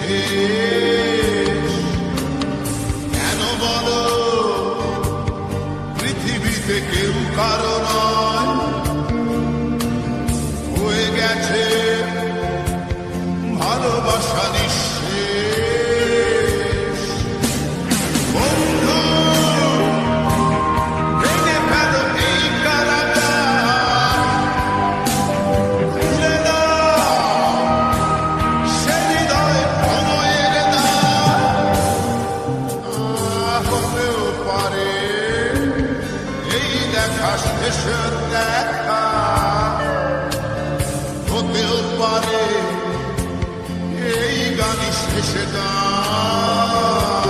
শেষ। কেন বলো পৃথিবীতে কেউ কারো নয়, হয়ে গেছে ভালোবাসা নিঃশেষ। বন্ধু ভেঙে ফেলো এই কারাগার, খুলে দাও সে হৃদয় সময়ের দ্বার। হতেও পারে এই দেখা শেষ দেখা, হতেও পারে এই গানই শেষ গান,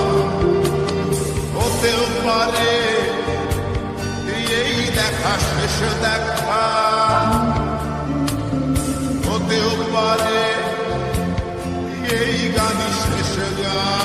হতেও পারে এই দেখা শেষ দেখা, হতেও পারে এই গানই শেষ গান।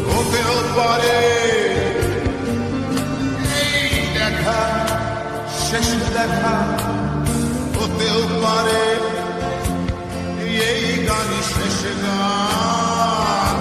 হতেও পারে এই দেখা শেষ দেখা, হতেও পারে এই গানই শেষ গান।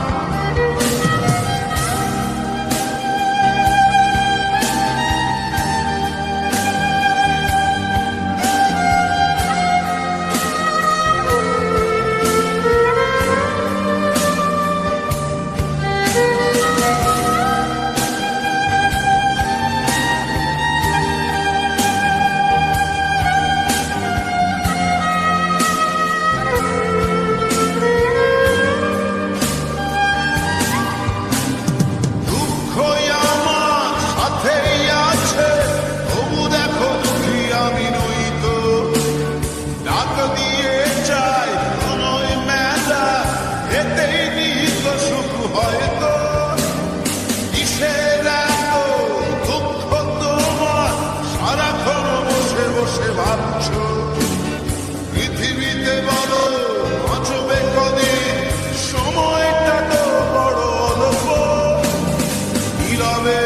পৃথিবীতে বলো বাঁচবে কদিন, সময়টা তো বড় অল্প। নীরবে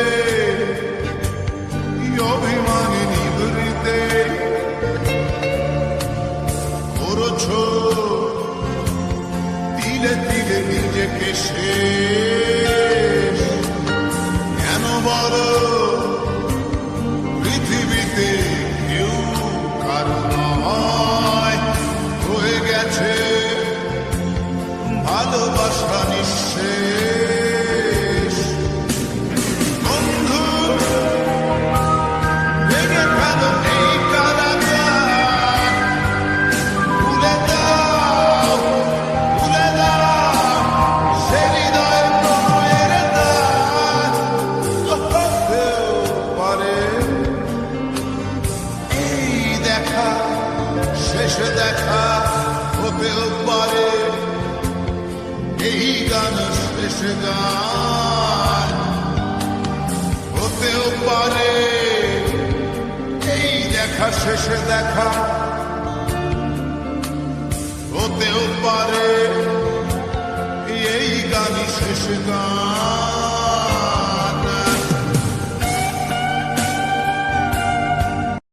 অভিমানী নিভৃতে করছ তিলে তিলে নিজেকে শেষ। কেন বলো পৃথিবীতে কেউ কারো নয়, হয়ে গেছে ভালোবাসা নিঃশেষ। বন্ধু ভেঙে ফেলো এই কারাগার, খুলে দাও সে হৃদয় প্রণয়ের দ্বার। হতেও পারে এই দেখা শেষ দেখা, হতেও পারে এই গান শেষ গান, হতেও পারে এই দেখা শেষ দেখা, হতেও পারে এই গানই শেষ গান।